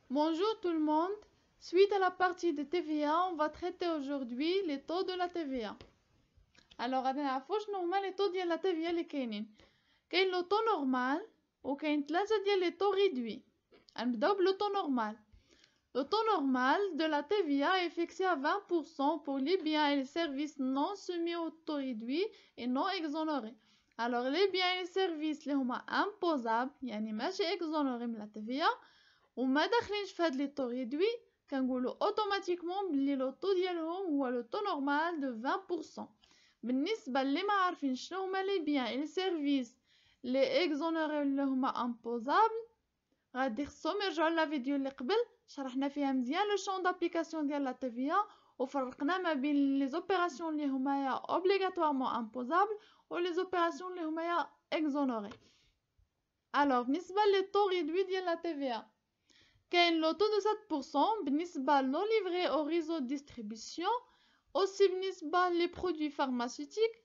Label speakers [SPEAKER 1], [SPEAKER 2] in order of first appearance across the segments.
[SPEAKER 1] Bonjour tout le monde. Suite à la partie de TVA, on va traiter aujourd'hui les taux de la TVA. Alors, غادي نعرفوا شنو هما les taux ديال la TVA اللي كاينين. كاين لو taux normal وكاين ثلاثة ديال les taux réduits. غنبداو بلو taux normal. Le taux normal de la TVA est fixé à 20% pour les biens et les services non soumis au taux réduit et non exonérés. Alors, les biens et les services اللي هما imposables يعني ماشي exonérés من la TVA وما داخلينش في هاد لي طو ريدوي كنقولوا اوتوماتيكمون بلي لو طو ديالهم هو لو طو نورمال دو 20%. بالنسبه اللي ما عارفين شنو هما لي بيان اي لي سيرفيس لي اكزونوري اللي هما امبوزابل غادي خصهم يرجعوا لا فيديو اللي قبل شرحنا فيها مزيان لو شون دابليكاسيون ديال لا تيفيا وفرقنا ما بين لي زوبيراسيون اللي هما يا اوبليغاتوارمون امبوزابل و لي زوبيراسيون اللي هما يا اكزونوري. الوغ بالنسبه لي طو ريدوي ديال لا تيفيا كاين لو طو دو 7% بالنسبه لو ليفري او ريزو ديستريبيسيون aussi بالنسبه لي برودوي فارماسيوتيك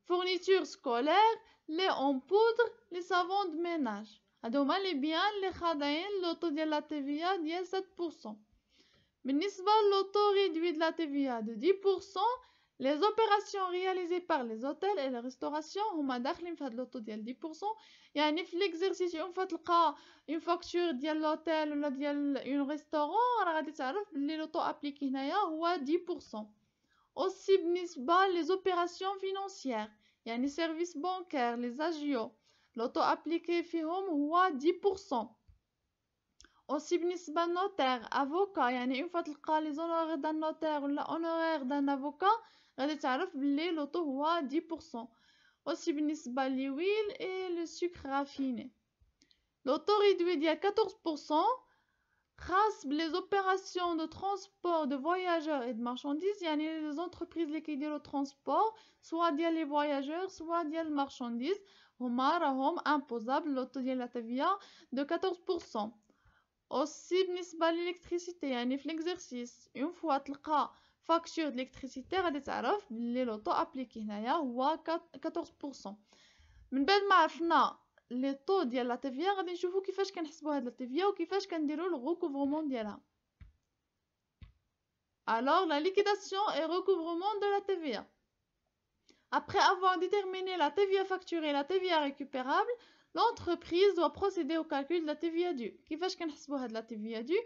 [SPEAKER 1] fourniture scolaire لي اون بودر لي سافون دو ميناج هادو هما لي بيان لي خاضعين لو طو ديال لا تيفيا ديال 7%. بالنسبه لو طو ريدوي de la TVA de 10%. Les opérations réalisées par les hôtels et les restaurations هما داخلين في هاد لو طو ديال 10%. يعني في ليكزيرسيس اون فوا تلقى اون فاكتور ديال لوتيل ولا ديال اون ريستورون راه غادي تعرف بلي لو طو ابليكي هنايا هو 10%. aussi بالنسبه لي زوبيراسيون فينانسيير يعني سيرفيس بانكير لي زاجيو لو طو ابليكي فيهم هو 10%. aussi بالنسبه نوتير افوكا يعني اون فوا تلقى لي زونورير دان نوتير ولا اونورير دان افوكا غادي تعرف بلي لو طو هو 10%. aussi بالنسبه لي ويل اي لو سكر رافيني لو طو ريدوي ديال 14% خاص بلي زوبيراسيون دو ترونسبور دو فواياجور اي دو مارشانديز يعني لي زونتربريز اللي كيديروا ترونسبور سوا ديال لي فواياجور سوا ديال المارشانديز هما راهم امبوزابل لو طو ديال لا تيفيا دو 14%. aussi بالنسبه للالكتريسيتي يعني في ليكزيرسيس اون فوا تلقى فاكتور د الكتريسيتي غادي تعرف بلي لو طو ابليكي هنايا هو 14%. من بعد ما عرفنا لي طو ديال لا تيفيا غادي نشوفوا كيفاش كنحسبوا هاد لا تيفيا وكيفاش كنديروا لو ريكوفرمون ديالها. alors la liquidation et recouvrement de la TVA. Après avoir déterminé la TVA facturée et la TVA récupérable, l'entreprise doit procéder au calcul de la TVA due. كيفاش كنحسبوا هاد لا TVA due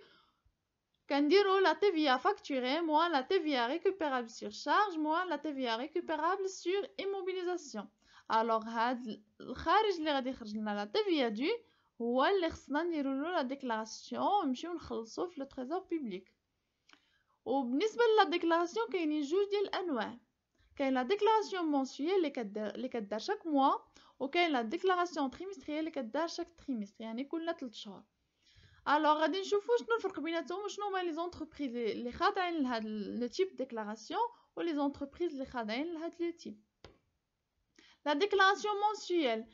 [SPEAKER 1] كنديروا la TVA facturée moins la TVA récupérable sur charge moins la TVA récupérable sur immobilisation. alors هاد الخارج اللي غادي يخرج لنا لا TVA due هو اللي خصنا نديروا له لا ديكلاراسيون ونمشيو نخلصوه في لو تريزور بوبليك. وبالنسبه للا ديكلاراسيون كاينين جوج ديال الانواع. كاين لا ديكلاراسيون مونسييل اللي كدار شاك موا وكاين لا ديكلاراسيون تريمستريال اللي كدار شاك تريمستر يعني كل 3 شهور. alors غادي نشوفوا شنو الفرق بيناتهم وشنو هما لي زونتربريز اللي خاضعين لهاد لو تيب ديكلاراسيون ولي زونتربريز اللي خاضعين لهاد لو تيب. La déclaration mensuelle.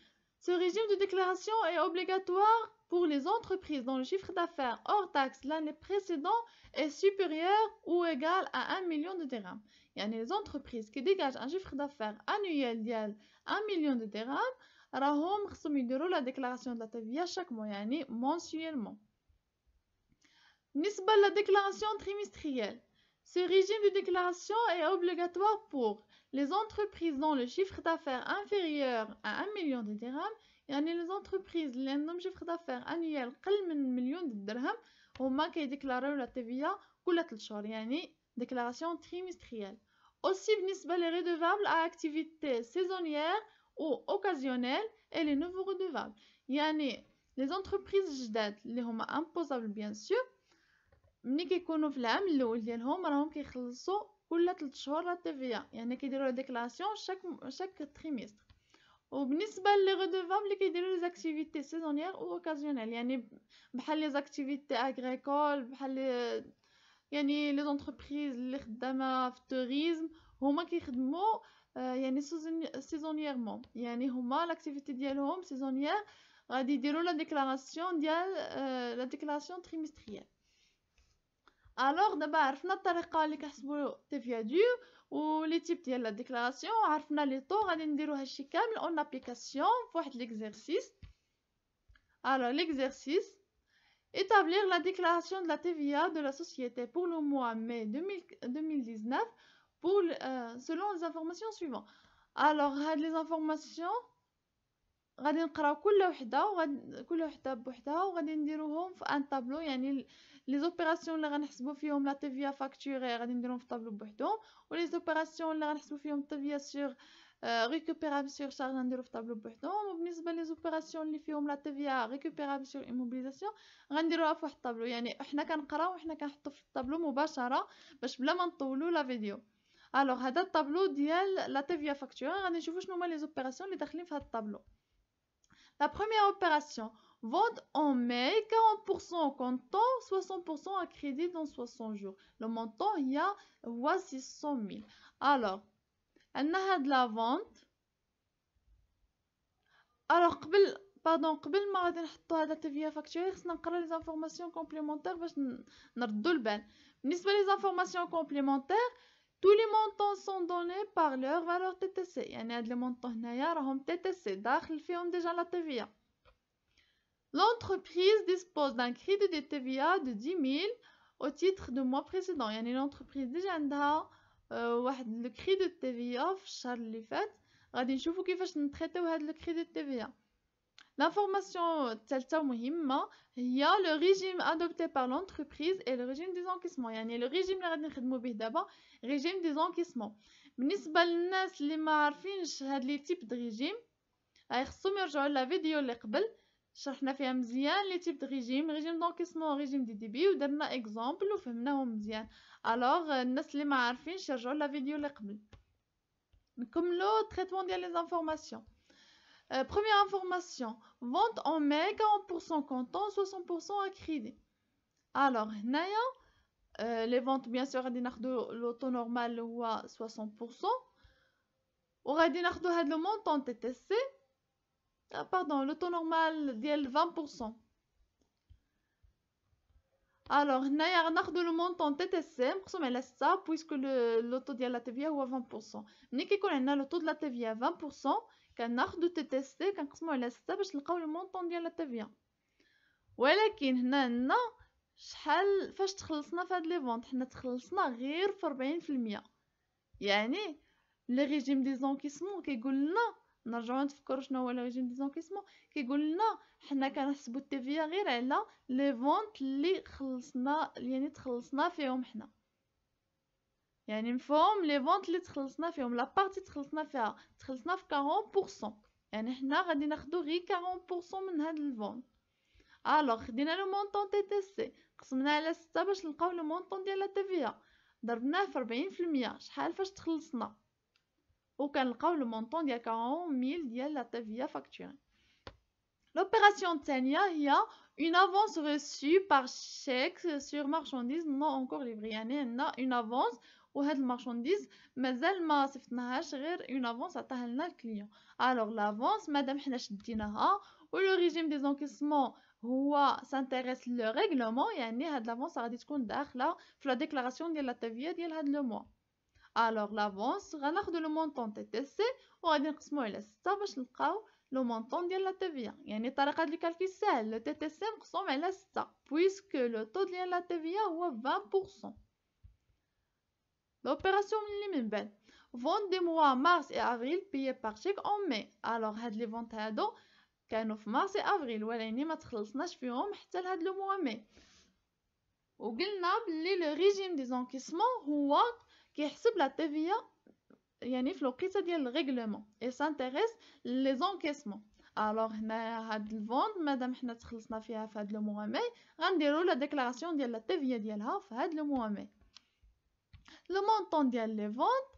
[SPEAKER 1] Ce régime de déclaration est obligatoire pour les entreprises dont le chiffre d'affaires hors taxe l'année précédente est supérieur ou égal à 1 million de dirhams. يعني les entreprises qui dégagent un chiffre d'affaires annuel ديال 1 million de dirhams راهم خصهم يديروا la déclaration de la TVA chaque mois يعني mensuellement. بالنسبة la déclaration trimestrielle. Ce régime de déclaration est obligatoire pour les entreprises dont le chiffre d'affaires inférieur à 1 million de dirhams يعني les entreprises اللي عندهم chiffre d'affaires annuel قل من مليون درهم هما كيديكلاراو لا TVA كل 3 شهور يعني déclaration trimestrielle. aussi بالنسبة les redevables à activité saisonnière ou occasionnelle et les nouveaux redevables يعني les entreprises جداد اللي هما imposables bien sûr ملي كيكونوا في العام الاول ديالهم راهم كيخلصوا كل 3 شهور لا تيفيا يعني كيديروا ديكلاراسيون شاك تريمستر. وبالنسبه لي ريدوفابل اللي كيديروا لي اكتيفيتي سيزونيير او اوكازيونيل يعني بحال لي اكتيفيتي اغريكول بحال يعني لي زونتربريز اللي خدامه في التوريزم هما كيخدموا يعني سيزونييرمون يعني هما لاكتيفيتي ديالهم سيزونيير غادي يديروا لا ديكلاراسيون ديال لا ديكلاراسيون تريمستريال. alors دابا عرفنا الطريقه اللي كنحسبوا تيفيا دو و لي تيب ديال لا ديكلاراسيون عرفنا لي طو غادي نديرو هادشي كامل اون ابليكاسيون فواحد ليكزيرسيس. alors l'exercice établir la déclaration de la TVA de la société pour le mois mai 2019 selon les informations suivantes. Alors, les informations غادي نقراو كل وحده بوحدها وغادي نديروهم في ان طابلو. يعني لي زوبيراسيون اللي غنحسبوا فيهم لا تيفيا فاكتوري غادي نديروهم في طابلو بوحدهم، ولي زوبيراسيون اللي غنحسبوا فيهم تيفيا سور ريكوبيرابل سور شارج غنديرو في طابلو بوحدهم. وبالنسبه لي زوبيراسيون اللي فيهم لا تيفيا ريكوبيرابل سور ايموبيليزاسيون غنديروها في واحد الطابلو. يعني حنا كنقراو وحنا كنحطوا في الطابلو مباشره باش بلا ما نطولوا لا فيديو. الوغ هذا الطابلو ديال لا تيفيا فاكتوري غادي نشوفوا شنو هما لي زوبيراسيون اللي داخلين في هذا الطابلو. La première opération, vente en mai, 40% au comptant, 60% à crédit dans 60 jours. Le montant, il y a 600 000. Alors, on a de la vente. Alors, قبل ما غادي نحطوا هذا TVA facturé خصنا نقرا les informations complémentaires باش نردوا البال. بالنسبة les informations complémentaires, tous les montants sont donnés par leur valeur TTC. يعني هاد لي مونطون هنايا راهم TTC داخل فيهم ديجا لا TVA. L'entreprise dispose d'un crédit de TVA de 10 000 au titre du mois précédent. يعني l'entreprise ديجا عندها واحد le crédit de TVA في الشهر اللي فات. غادي نشوفوا كيفاش نتريتيو هاد le crédit de TVA. L'information الثالثة مهمة هي le régime adopté par l'entreprise et le régime des encaissements. يعني le régime اللي غادي نخدمو به دابا régime des encaissements. بالنسبة للناس اللي ما عارفينش هاد لي تيب د ريجيم خصهم يرجعوا لا فيديو اللي قبل شرحنا فيها مزيان لي تيب د ريجيم دونكيسمون ريجيم دي ديبي ودرنا اكزامبل وفهمناهم مزيان. الوغ الناس اللي ما عارفينش يرجعوا لا فيديو اللي قبل. نكملوا تريتمون ديال لي انفورماسيون. Première information, vente en mai, 40% comptant, 60% à crédit. Alors, هنايا les ventes bien sûr غادي ناخدو لوطو نورمال اللي هو 60% وغادي ناخدو هاد لو مونطون تي تي سي باردون لوطو نورمال ديال 20%. alors هنايا غناخدو لو مونطون تي تي سي مقسوم على 6 بويسكو لوطو ديال لا تيفيا هو 20%. ملي كيكون عندنا لوطو ديال لا تيفيا 20% كناخدو تي تي سي كنقسمو على 6 باش نلقاو لو مونطون ديال لا تيفيا. ولكن هنا عندنا شحال فاش تخلصنا في هاد لي فونط حنا تخلصنا غير في 40%. يعني لي ريجيم دي زونكيسمون كيقول لنا نرجعوا نتفكروا شنو هو لي ريجيم دي زونكيسمون كيقول لنا حنا كنحسبوا التيفيا غير على لي فونط اللي خلصنا يعني تخلصنا فيهم حنا. يعني مفهوم لي فونط اللي تخلصنا فيهم لا بارتي تخلصنا فيها تخلصنا في 40%. يعني حنا غادي ناخدو غير 40% من هاد الفونط. الوغ خدينا لو مونطون تي تي سي قسمنا على 6 باش نلقاو لو مونطون ديال لا تيفيا ضربناه في 40% شحال فاش تخلصنا وكنلقاو لو مونطون ديال 40000 ديال لا TVA facturée. L'opération الثانية هي une avance reçue par chèque sur marchandise non encore livrée. يعني عندنا une avance وهاد المارشانديز مازال ما صيفطناهاش غير une avance عطاها لنا الكليون. alors l'avance مادام حنا شديناها و le régime des encaissements هو s'intéresse le règlement يعني هاد l'avance غادي تكون داخله في la déclaration ديال لا TVA ديال هاد لو موا. alors l'avance غناخدو لو مونطون تي تي سي وغادي نقسموه على 6 باش نلقاو لو مونطون ديال لا TVA. يعني الطريقه ديال الكالكول ساهل لو تي تي سي مقسوم على 6 puisque لو طو ديال لا TVA هو 20%. l'opération اللي من بعد vente des mois mars et avril payé par chèque en mai. alors هاد لي فونت هادو كانوا في مارس افريل ولكن ما تخلصناش فيهم حتى لهاد لو موا مي. وقلنا بلي لو ريجيم دي زونكيسمون هو كيحسب لا تيفيا يعني في الوقيته ديال الريغلومون اي سانتيريس لي زونكيسمون. الوغ هنا هاد الفوند مادام حنا تخلصنا فيها في هاد لو موا مي غنديروا لا ديكلاراسيون ديال لا تيفيا ديالها في هاد لو موا مي. لو مونطون ديال لي فوند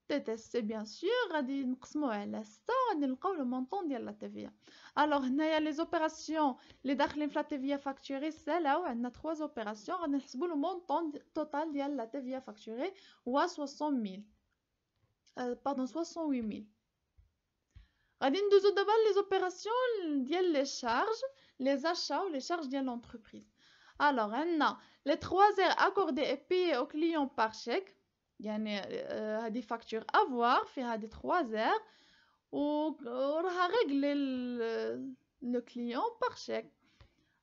[SPEAKER 1] تي تي سي بيان سور غادي نقسموه على 6 غادي نلقاو لو مونطون ديال لا تيفيا. الوغ هنايا لي زوبيراسيون اللي داخلين في لا تيفيا فاكتوري سالاو عندنا 3 زوبيراسيون غادي نحسبوا لو مونطون توتال ديال لا تيفيا فاكتوري هو 60000 باردون 68000. غادي ندوزو دابا لي زوبيراسيون ديال لي شارج لي زاشا و لي شارج ديال لونتربريز. الوغ عندنا لي 3 زير اكوردي اي بيي او كليون بار شيك يعني هذه فاكتور افوار في هذه 3 زير وراها ريغلي لو كليون بار شيك.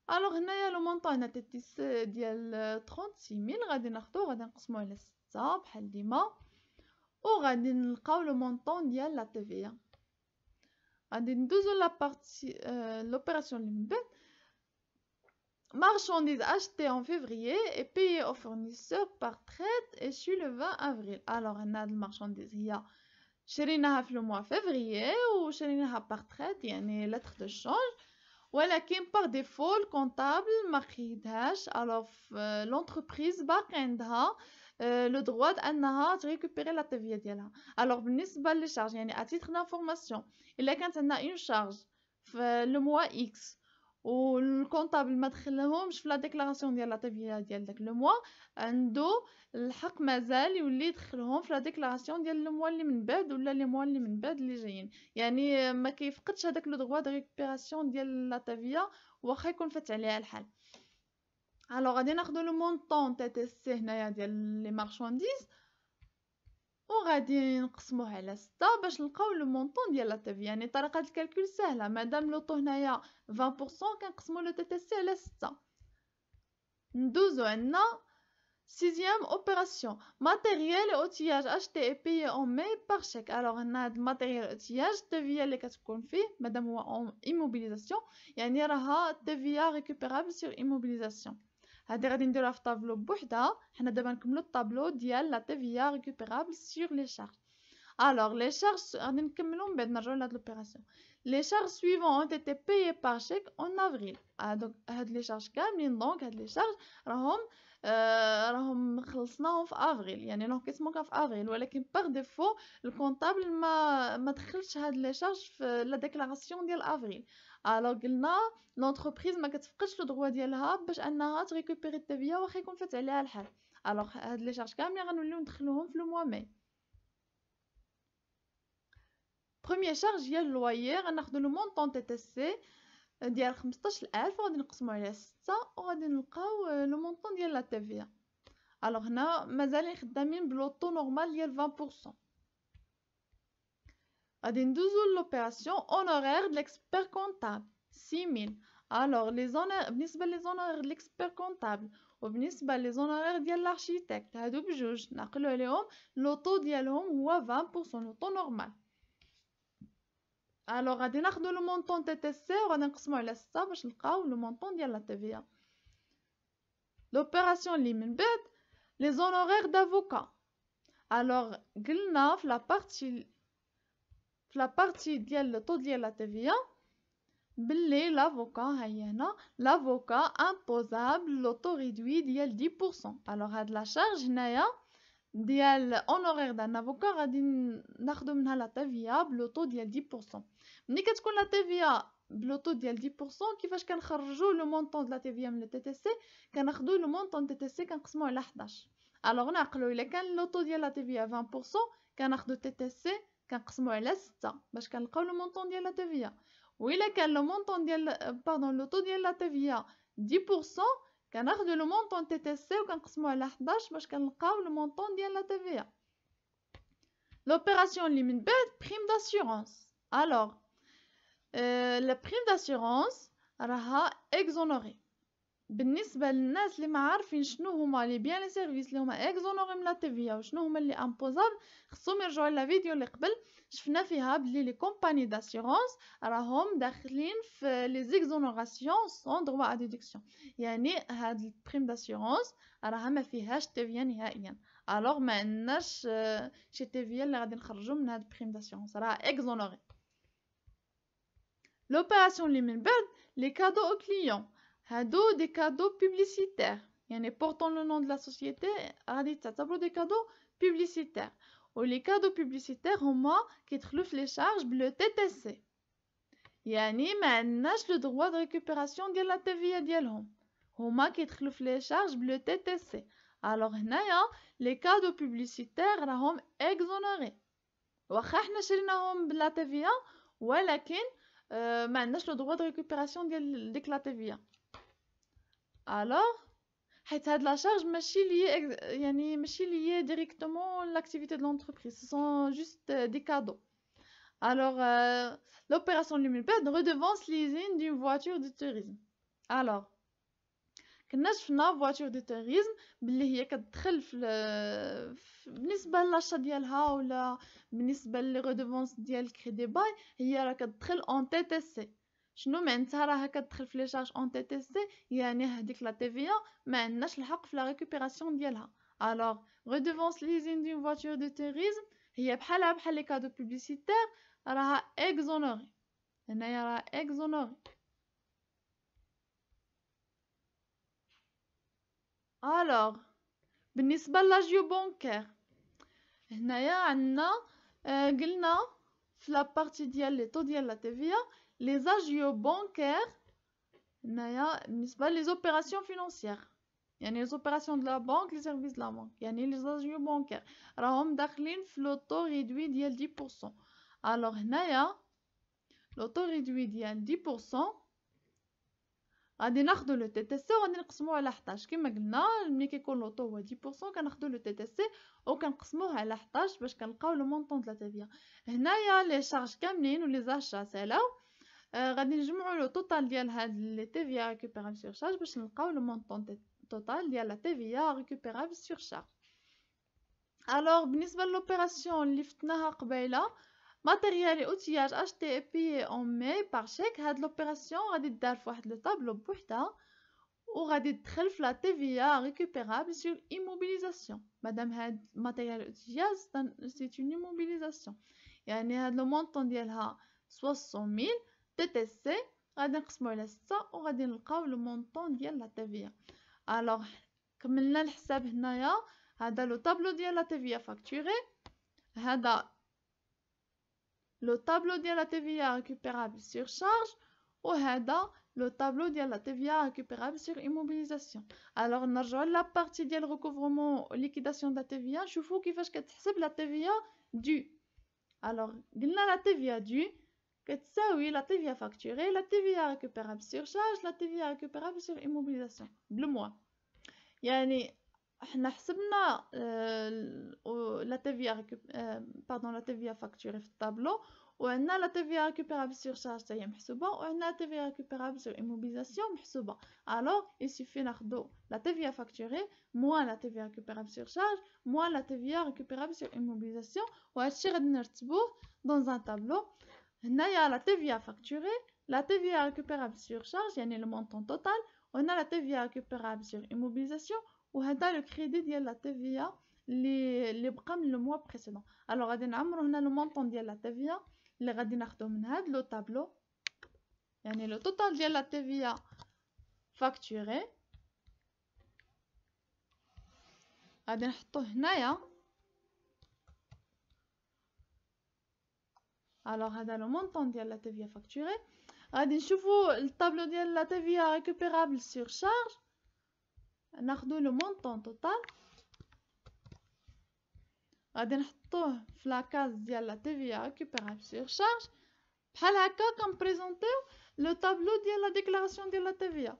[SPEAKER 1] الوغ هنايا لو مونطون هنا تيتيس ديال 36000 غادي ناخدو غادي نقسموه على 6 بحال ديما وغادي نلقاو لو مونطون ديال لا تي في. غادي ندوزو لا بارتي l'opération اللي من بعد. Marchandise achetée en février et payée au fournisseur par traite échue le 20 avril. Alors هاد المارشانديز هي شريناها في لو موا فيفريي وشريناها par traite يعني lettre de change، ولكن par défaut الكونطابل ما قيدهاش. alors l'entreprise باقي عندها لو droit انها تريكوبيري لا تي ديالها. alors بالنسبه لي شارج يعني à titre d'information الا كانت عندنا اون شارج في لو موا اكس والكونطابل ما دخلهمش في لا ديكلاراسيون ديال لا تي ديال داك لو موا، عنده الحق مازال يولي يدخلهم في لا ديكلاراسيون ديال لو موا اللي من بعد ولا لي موا اللي من بعد اللي جايين، يعني ما كيفقدش هذاك لو droit de récupération ديال لا تي واخا يكون فات عليها الحال. الوغ غادي ناخدو لو مونطون تي تي سي هنايا ديال لي مارشانديز وغادي نقسموه على 6 باش نلقاو لو مونطون ديال لا تي في. يعني طريقه الكالكول سهله، مادام لوطو هنايا 20% كنقسمو لو تي تي سي على 6. ندوزو عندنا sixième opération matériel et outillage acheté et payé en mai par chèque. alors هنا هاد الماتيريال outillage التيفيا اللي كتكون فيه مادام هو immobilisation يعني راها التيفيا ريكوبيرابل سور immobilisation. هادي غادي نديروها في طابلو بوحدها. حنا دابا نكملو الطابلو ديال لا تيفيا ريكوبيرابل سور لي شارج. alors les charges غادي نكملو من بعد نرجعو لهاد لوبيراسيون. les charges suivantes ont été payées par chèque en avril. donc هاد لي شارج كاملين دونك هاد لي شارج راهم خلصناهم في افريل، يعني لونكيسمون كان في افريل، ولكن باغ ديفو الكونطابل ما دخلش هاد لي شارج في لا ديكلاراسيون ديال افريل. الوغ قلنا لونتربريز ما كتفقدش لو دروا ديالها باش انها تريكوبيري التيفيا واخا يكون فات عليها الحال. الوغ هاد لي شارج كاملين غنوليو ندخلوهم في لو موا ماي. بروميير شارج هي اللوير، غناخدو لو مونطون تي تي سي ديال 15000 وغادي نقسمو على 6 وغادي نلقاو لو مونطون ديال لا تيفيا. الوغ هنا مازالين خدامين بلوطو نورمال ديال 20%. غادي ندوزو لوبيراسيون اونورير د ليكسبير كونطابل 6000. الوغ لي زونير بالنسبه لي زونير د ليكسبير كونطابل وبالنسبه لي زونير ديال لارشيتكت هادو بجوج نعقلو عليهم لوطو ديالهم هو 20% لوطو نورمال. الوغ غادي ناخدو لو مونطون تي تي سي وغادي نقسمو على 6 باش نلقاو لو مونطون ديال لا تيفيا. لوبيراسيون اللي من بعد لي زونورير دافوكا. الوغ قلنا في لا بارتي ديال لو طو ديال لا تيفيا بلي لافوكا هاهي هنا لافوكا امبوزابل لو طو ريدوي ديال 10%. الوغ هاد لا شارج هنايا ديال اونورير دان افوكا غادي ناخدو منها لا تيفيا بلو طو ديال 10%. ملي كتكون لا تيفيا بلو طو ديال 10% كيفاش كنخرجو لو مونطون د لا تيفيا من التي تي سي؟ كناخدو لو مونطون تي تي سي كنقسموه على 11. الوغ نعقلو الا كان لو طو ديال لا تيفيا 20% كناخدو تي تي سي كنقسموه على 6 باش كنلقاو لو مونطون ديال لا تيفيا. وإلا كان لو مونطون ديال لو طو ديال لا تيفيا 10% كناخدو لو مونطون تي تي سي وكنقسموه على 11 باش كنلقاو لو مونطون ديال لا تيفيا. لوبيراسيون اللي من بعد بريم داسيورونس. الوغ لا بريم داسيورونس راها اكزونوري. بالنسبه للناس اللي ما عارفين شنو هما لي بيان لي سيرفيس اللي هما اكزونوري من لا تيفيا وشنو هما اللي امبوزابل، خصهم يرجعوا للا فيديو اللي قبل شفنا فيها بلي لي كومباني داسيورونس راهم داخلين في لي زيكزونوراسيون سون دروا ا ديدكسيون، يعني هاد البريم داسيورونس راها ما فيهاش تيفيا نهائيا. الوغ ما عندناش شي تيفيا اللي غادي نخرجوا من هاد البريم داسيورونس، راها اكزونوري. لوبيراسيون اللي من بعد لي كادو او كليون، هادو دي كادو بوبليسيتير يعني بورتون لو نون د لا سوسيتي غادي تعتبروا دي كادو بوبليسيتير. ولي كادو بوبليسيتير هما كيدخلوا في لي شارج بلو تي تي سي، يعني ما عندناش لو دروا د ريكوبيراسيون ديال لا تيفيا ديالهم، هما كيدخلوا في لي شارج بلو تي تي سي. الوغ هنايا لي كادو بوبليسيتير راهم اكزونوري واخا حنا شريناهم بلا تيفيا ولكن ما عندناش لو دروا د ريكوبيراسيون ديال ديك لا تيفيا. الوغ حيت هاد لا شارج ماشي لي يعني ماشي لي ديريكتومون لاكتيفيتي د لونتربريز، سو سون جوست دي كادو. الوغ l'opération اللي من بعد redevance leasing d'une voiture de tourisme. الوغ كنا شفنا فواتور دو توريزم باللي هي كتدخل في بالنسبه للاشا ديالها ولا بالنسبه لي ريدوفونس ديال الكريدي باي هي راه كتدخل اون تي تي سي. شنو معناتها راها كتدخل في لي شارج اون تي تي سي؟ يعني هذيك لا تي في ما عندناش الحق في لا ريكوبيراسيون ديالها. الوغ ريدوفونس ليزين دون فواتور دو توريزم هي بحال لي كادو بوبليسيتير راها اكزونوري. هنايا راه اكزونوري. الوغ بالنسبه لاجيو بونكير هنايا عندنا قلنا في لا بارتي ديال لي طو ديال لا تي في لي زاجيو بونكير هنايا بالنسبه لي زوبيراسيون فينانسيير يعني لي زوبيراسيون دو لا بانك لي سيرفيس دو لا بانك يعني لي زاجيو بونكير راهم داخلين في لو طو ريدوي ديال 10%. الوغ هنايا لو طو ريدوي ديال 10% غادي ناخدو لو تي تي سي وغادي نقسموه على 11 كما قلنا. ملي كيكون لو طو هو 10% كناخدو لو تي تي سي وكنقسموه على 11 باش كنلقاو لو مونطون د لا تي في. هنايا لي شارج كاملين ولي زاشا سالاو غادي نجمعوا لو توتال ديال هاد لي تي في ريكوبيرابل سور شارج باش نلقاو لو مونطون توتال ديال لا تي في ريكوبيرابل سور شارج. الوغ بالنسبه لوبيراسيون اللي فتناها قبيله ماتيريال اي اوتياج اشتي بي اون مي بار شيك، هاد لوبيراسيون غادي دار في واحد لو طابلو بوحدها وغادي تدخل في لا تي في ريكوبيرابل سور ايموبيليزاسيون. مادام هاد ماتيريال اوتياج سي اون ايموبيليزاسيون يعني هاد لو مونطون ديالها 600,000 تي تي سي غادي نقسمو على 6 وغادي نلقاو لو مونطون ديال لا تي في. الوغ كملنا الحساب هنايا. هذا لو طابلو ديال لا تي في فاكتوري، هذا لو طابلو ديال لا تي في ريكوبيرابل سور شارج، وهذا لو طابلو ديال لا تي في ريكوبيرابل سور ايموبيليزاسيون. الوغ نرجعوا لا بارتي ديال ريكوفرمون ليكيداسيون دا تي في. نشوفوا كيفاش كتحسب لا تي في دو. الوغ قلنا لا تي في دو كتساوي لا تي في فاكتوري لا تي في ريكوبيرابل سور شارج لا تي في ريكوبيرابل سور ايموبيليزاسيون بالموا. يعني احنا حسبنا لا تي في باردون لا تي في فاكتوري في الطابلو، وعندنا لا تي في ريكوبيرابل سور شارج حتى هي محسوبه، وعندنا لا تي في ريكوبيرابل سور ايموبيليزاسيون محسوبه. الوغ يسيفي ناخدو لا تي في فاكتوري موان لا تي في ريكوبيرابل سور شارج موان لا تي في ريكوبيرابل سور ايموبيليزاسيون، وهادشي غادي نرتبوه دون ان طابلو. هنايا لا تي في فاكتوري لا تي في ريكوبيرابل سور شارج يعني لو مونطون توتال، وهنا لا تي في ريكوبيرابل سور ايموبيليزاسيون، وهذا لو كريدي ديال لا تي في اللي بقى من لو موا بريسيدون. الوغ غادي نعمرو هنا لو مونطون ديال لا تي في اللي غادي ناخدو من هاد لو طابلو، يعني لو توتال ديال لا تي في فاكتوري غادي نحطوه هنايا. الوغ هذا لو مونطون ديال لا تي في فاكتوري. غادي نشوفو الطابلو ديال لا تي في ريكوبيرابل سور شارج، ناخدو لو مونطون توتال غادي نحطوه في لاكاز ديال لا تي في ريكوبيرابل سور شارج. بحال هكا كنبريزونطيو لو طابلو ديال لا ديكلاراسيون ديال لا تي في.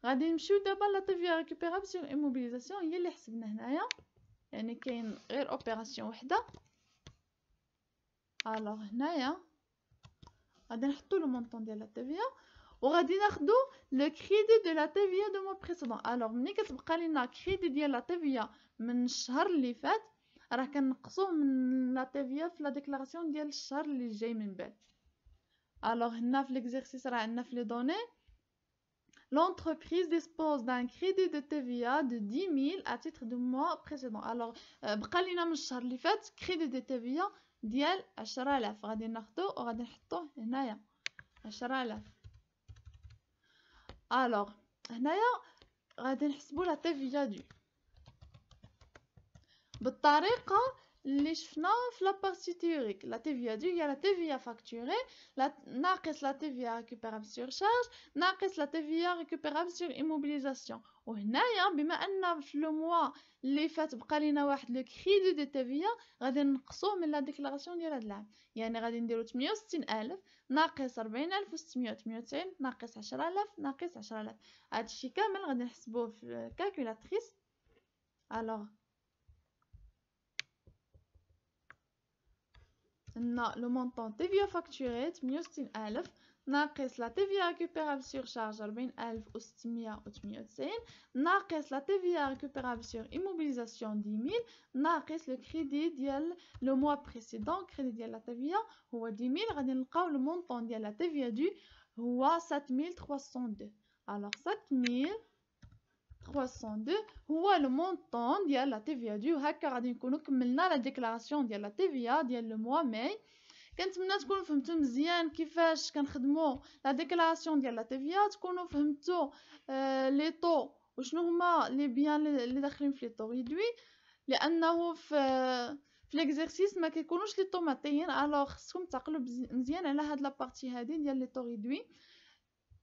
[SPEAKER 1] غادي نمشيو دابا لا تي في ريكوبيرابل سور ايموبيليزاسيون هي اللي حسبنا هنايا، يعني كاين غير اوبيراسيون وحده. الوغ هنايا غادي نحطو لو مونطون ديال لا تي في وغادي ناخدو لو كريدي دو لا تي في دو مو بريسيدون. الوغ ملي كتبقى لينا كريدي ديال لا تي في من الشهر اللي فات راه كنقصوه من لا تي في لا ديكلاراسيون ديال الشهر اللي جاي من بعد. الوغ هنا في ليكزيرسيس راه عندنا في لي دوني l'entreprise dispose d'un crédit de TVA de 10,000 à titre du mois précédent. alors بقى لينا من الشهر اللي فات كريدي دو TVA ديال 10,000 غادي ناخدو وغادي نحطوه هنايا 10,000. الوغ هنايا غادي نحسبو لا TVA دو بالطريقه اللي شفنا في لا بارتي تيوريك. لا تي في دو هي لا تي في فاكتوري ناقص لا تي في ريكوبيرابل سور شارج ناقص لا تي في ريكوبيرابل سور ايموبيليزاسيون. وهنايا بما ان في لو موا اللي فات بقى لينا واحد لو كريدي دو تي في غادي نقصوه من لا ديكلاراسيون ديال هاد العام، يعني غادي نديرو 68,000 ناقص 40,698 ناقص 10,000 ناقص 10,000. هادشي كامل غادي نحسبوه في كالكولاتريس. الوغ عندنا لو مونطون تي في فاكتوري 68,000 ناقص لا TVA récupérable sur charge 40698 ناقص لا TVA récupérable sur immobilisation 10000 ناقص le crédit ديال le mois précédent crédit ديال لا TVA هو 10000 غادي نلقاو le montant ديال لا TVA due هو 7302 alors 7302 هو le montant ديال لا TVA due هكا غادي نكونوا كملنا لا ديكلاراسيون ديال لا TVA ديال le mois mai كنتمنى تكونوا فهمتوا مزيان كيفاش كنخدموا لا ديكلاراسيون ديال لا TVA تكونوا فهمتوا لي طو وشنو هما لي بيان اللي داخلين في لي طو ريدوي لانه في ليكزيرسيس ما كيكونوش لي طو معطيين الوغ خصكم تعقلوا مزيان على هاد لابارتي هادي ديال لي طو ريدوي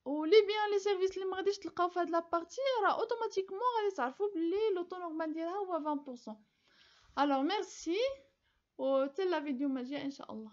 [SPEAKER 1] ولي بيان لي سيرفيس اللي ما غاديش تلقاو في هاد لابارتي راه اوتوماتيكمون غادي تعرفوا بلي لو طو نورمال ديالها هو 20%. الوغ ميرسي و تل لا فيديو ماجيه ان شاء الله.